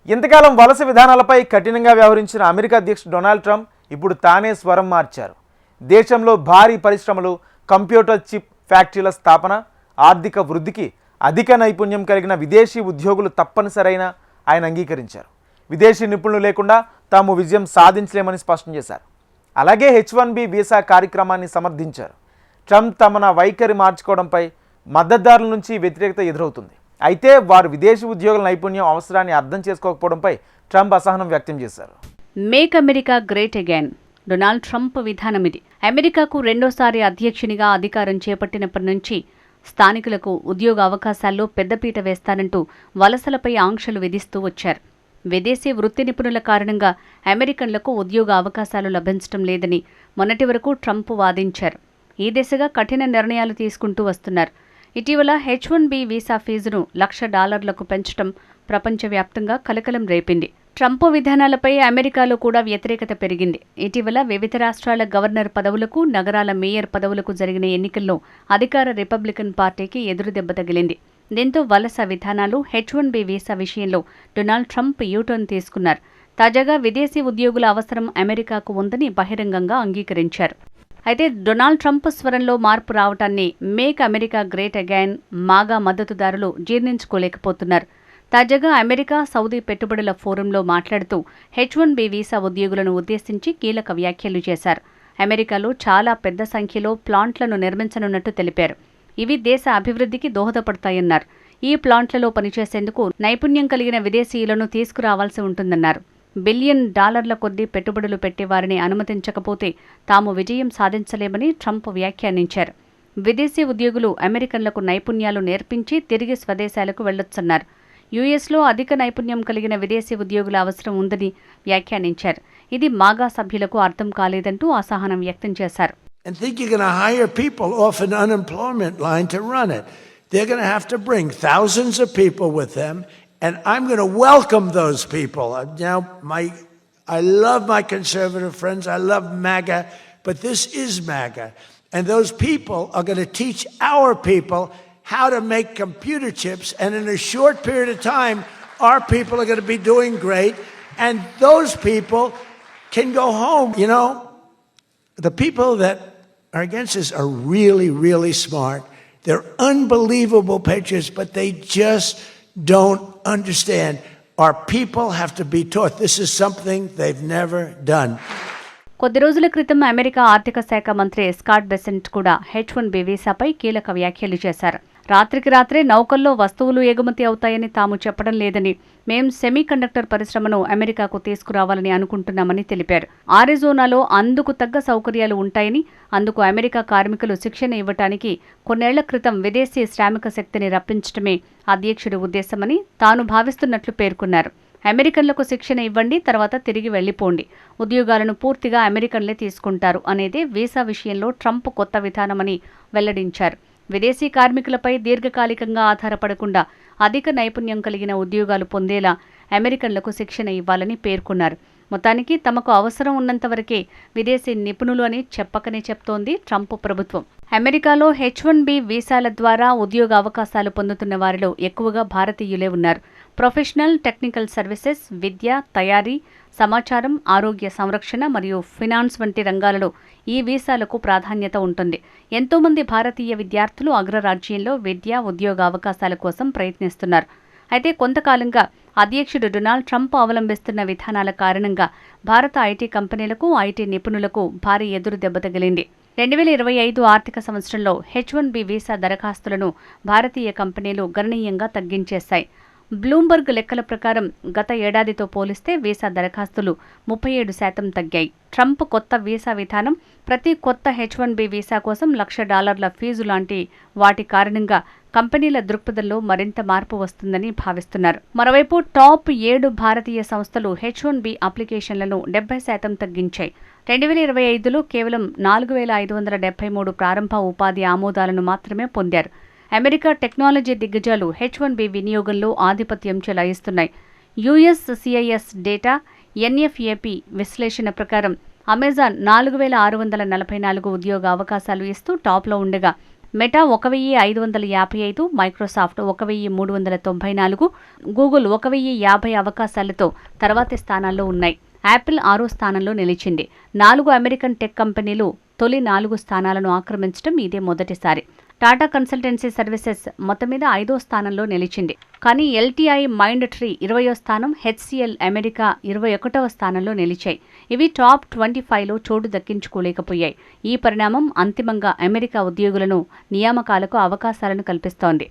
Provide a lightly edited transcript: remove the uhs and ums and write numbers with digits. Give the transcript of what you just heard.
ఇంతకాలం వలస విధానాలపై కఠినంగా వ్యవహరించిన అమెరికా అధ్యక్షుడు డొనాల్డ్ ట్రంప్ ఇప్పుడు తానే స్వరం మార్చారు. దేశంలో భారీ పరిశ్రమలు, కంప్యూటర్ చిప్ ఫ్యాక్టరీల స్థాపన, ఆర్థిక వృద్ధికి అధిక నైపుణ్యం కలిగిన విదేశీ ఉద్యోగులు తప్పనిసరైన ఆయన అంగీకరించారు. విదేశీ నిపుణులు లేకుండా తాము విజయం సాధించలేమని స్పష్టం చేశారు. అలాగే H1B వీసా కార్యక్రమాన్ని సమర్థించారు. ట్రంప్ తమ వైఖరి మార్చుకోవడంపై మద్దతుదారుల నుంచి వ్యతిరేకత ఎదురవుతుంది. అయితే వారు విదేశీ ఉద్యోగుల నైపుణ్యం అవసరాన్ని అర్థం చేసుకోకపోవడంపై ట్రంప్ అసహనం వ్యక్తం చేశారు. Make America great again Donald Trump విధానం ఇది. అమెరికాకు రెండోసారి అధ్యక్షునిగా అధికారం చేపట్టినప్పటి నుంచి స్థానికులకు ఉద్యోగ అవకాశాల్లో పెద్దపీట వేస్తానంటూ వలసలపై ఆంక్షలు విధిస్తూ వచ్చారు. విదేశీ వృత్తి నిపుణుల కారణంగా అమెరికన్లకు ఉద్యోగ అవకాశాలు లభించడం లేదని మొన్నటి వరకు ట్రంప్ వాదించారు. ఈ దిశగా కఠిన నిర్ణయాలు తీసుకుంటూ వస్తున్నారు. ఇటీవల H1B వీసా ఫీజును $1,00,000 పెంచడం ప్రపంచవ్యాప్తంగా కలకలం రేపింది. ట్రంప్ విధానాలపై అమెరికాలో కూడా వ్యతిరేకత పెరిగింది. ఇటీవల వివిధ రాష్ట్రాల గవర్నర్ పదవులకు, నగరాల మేయర్ పదవులకు జరిగిన ఎన్నికల్లో అధికార రిపబ్లికన్ పార్టీకి ఎదురుదెబ్బ తగిలింది. దీంతో వలస విధానాలు, H1B వీసా విషయంలో డొనాల్డ్ ట్రంప్ యూటర్న్ తీసుకున్నారు. తాజాగా విదేశీ ఉద్యోగుల అవసరం అమెరికాకు ఉందని బహిరంగంగా అంగీకరించారు. అయితే డొనాల్డ్ ట్రంప్ స్వరంలో మార్పు రావటాన్ని make America great again MAGA మద్దతుదారులు జీర్ణించుకోలేకపోతున్నారు. తాజాగా అమెరికా సౌదీ పెట్టుబడుల ఫోరంలో మాట్లాడుతూ H1B వీసా ఉద్యోగులను ఉద్దేశించి కీలక వ్యాఖ్యలు చేశారు. అమెరికాలో చాలా పెద్ద సంఖ్యలో ప్లాంట్లను నిర్మించనున్నట్టు తెలిపారు. ఇవి దేశ అభివృద్ధికి దోహదపడతాయన్నారు. ఈ ప్లాంట్లలో పనిచేసేందుకు నైపుణ్యం కలిగిన విదేశీయులను తీసుకురావాల్సి ఉంటుందన్నారు. $1 బిలియన్ కొద్దీ పెట్టుబడులు పెట్టేవారిని అనుమతించకపోతే తాము విజయం సాధించలేమని ట్రంప్ వ్యాఖ్యానించారు. విదేశీ ఉద్యోగులు అమెరికన్లకు నైపుణ్యాలు నేర్పించి తిరిగి స్వదేశాలకు వెళ్లొచ్చన్నారు. యుఎస్లో అధిక నైపుణ్యం కలిగిన విదేశీ ఉద్యోగుల అవసరం ఉందని వ్యాఖ్యానించారు. ఇది మాగా సభ్యులకు అర్థం కాలేదంటూ అసహనం వ్యక్తం చేశారు. And think you're going to hire people off an unemployment line to run it. They're going to have to bring thousands of people with them, and I'm going to welcome those people. Now, I love my conservative friends. I love MAGA, but this is MAGA. And those people are going to teach our people how to make computer chips, and in a short period of time, our people are going to be doing great, and those people can go home. You know, the people that are against this are really, really smart. They're unbelievable patriots, but they just don't understand. Our people have to be taught. This is something they've never done. కొద్ది రోజుల క్రితం America ఆర్థిక శాఖ మంత్రి Scott Besant కూడా H1B వీసాపై కీలక వ్యాఖ్యలు చేశారు. రాత్రికి రాత్రే నౌకల్లో వస్తువులు ఎగుమతి అవుతాయని తాము చెప్పడం లేదని, మేం సెమీకండక్టర్ పరిశ్రమను అమెరికాకు తీసుకురావాలని అనుకుంటున్నామని తెలిపారు. ఆరిజోనాలో అందుకు తగ్గ సౌకర్యాలు ఉంటాయని, అందుకు అమెరికా కార్మికులు శిక్షణ ఇవ్వటానికి కొన్నేళ్ల క్రితం విదేశీ శ్రామిక శక్తిని రప్పించడమే అధ్యక్షుడి ఉద్దేశమని తాను భావిస్తున్నట్లు పేర్కొన్నారు. అమెరికన్లకు శిక్షణ ఇవ్వండి, తర్వాత తిరిగి వెళ్లిపోండి, ఉద్యోగాలను పూర్తిగా అమెరికన్లే తీసుకుంటారు అనేదే వీసా విషయంలో ట్రంప్ కొత్త విధానమని వెల్లడించారు. విదేశీ కార్మికులపై దీర్ఘకాలికంగా ఆధారపడకుండా అధిక నైపుణ్యం కలిగిన ఉద్యోగాలు పొందేలా అమెరికన్లకు శిక్షణ ఇవ్వాలని పేర్కొన్నారు. మొత్తానికి తమకు అవసరం ఉన్నంతవరకే విదేశీ నిపుణులు అని చెప్పకనే చెప్తోంది ట్రంప్ ప్రభుత్వం. అమెరికాలో H1B వీసాల ద్వారా ఉద్యోగ అవకాశాలు పొందుతున్న వారిలో ఎక్కువగా భారతీయులే ఉన్నారు. ప్రొఫెషనల్, టెక్నికల్ సర్వీసెస్, విద్య, తయారీ, సమాచారం, ఆరోగ్య సంరక్షణ మరియు ఫినాన్స్ వంటి రంగాలలో ఈ వీసాలకు ప్రాధాన్యత ఉంటుంది. ఎంతోమంది భారతీయ విద్యార్థులు అగ్రరాజ్యంలో విద్య, ఉద్యోగ అవకాశాల కోసం ప్రయత్నిస్తున్నారు. అయితే కొంతకాలంగా అధ్యక్షుడు డొనాల్డ్ ట్రంప్ అవలంబిస్తున్న విధానాల కారణంగా భారత ఐటీ కంపెనీలకు, ఐటీ నిపుణులకు భారీ ఎదురు దెబ్బ తగిలింది. 2025 ఆర్థిక సంవత్సరంలో H1B వీసా దరఖాస్తులను భారతీయ కంపెనీలు గణనీయంగా తగ్గించేశాయి. బ్లూంబర్గ్ లెక్కల ప్రకారం గత ఏడాదితో పోలిస్తే వీసా దరఖాస్తులు 37% తగ్గాయి. ట్రంప్ కొత్త వీసా విధానం, ప్రతి కొత్త H1B వీసా కోసం $1,00,000 ఫీజు లాంటి వాటి కారణంగా కంపెనీల దృక్పథంలో మరింత మార్పు వస్తుందని భావిస్తున్నారు. మరోవైపు టాప్ 7 భారతీయ సంస్థలు H1B అప్లికేషన్లను 70% తగ్గించాయి. 2025లో కేవలం 4,573 ప్రారంభ ఉపాధి ఆమోదాలను మాత్రమే పొందారు. అమెరికా టెక్నాలజీ దిగ్గజాలు H1B వినియోగంలో ఆధిపత్యం చెలాయిస్తున్నాయి. USCIS డేటా, NFAP విశ్లేషణ ప్రకారం అమెజాన్ 4,644 ఉద్యోగ అవకాశాలు ఇస్తూ టాప్లో ఉండగా, మెటా 1555, మైక్రోసాఫ్ట్ 1394, గూగుల్ 1050 అవకాశాలతో తర్వాతి స్థానాల్లో ఉన్నాయి. యాపిల్ 6వ స్థానంలో నిలిచింది. 4 అమెరికన్ టెక్ కంపెనీలు తొలి 4 స్థానాలను ఆక్రమించడం ఇదే మొదటిసారి. టాటా కన్సల్టెన్సీ సర్వీసెస్ మొత్తం మీద 5వ స్థానంలో నిలిచింది. కానీ ఎల్టీఐ మైండ్ ట్రీ 20వ స్థానం, హెచ్సిఎల్ అమెరికా 21వ స్థానంలో నిలిచాయి. ఇవి టాప్ 25లో చోటు దక్కించుకోలేకపోయాయి. ఈ పరిణామం అంతిమంగా అమెరికా ఉద్యోగులను నియామకాలకు అవకాశాలను కల్పిస్తోంది.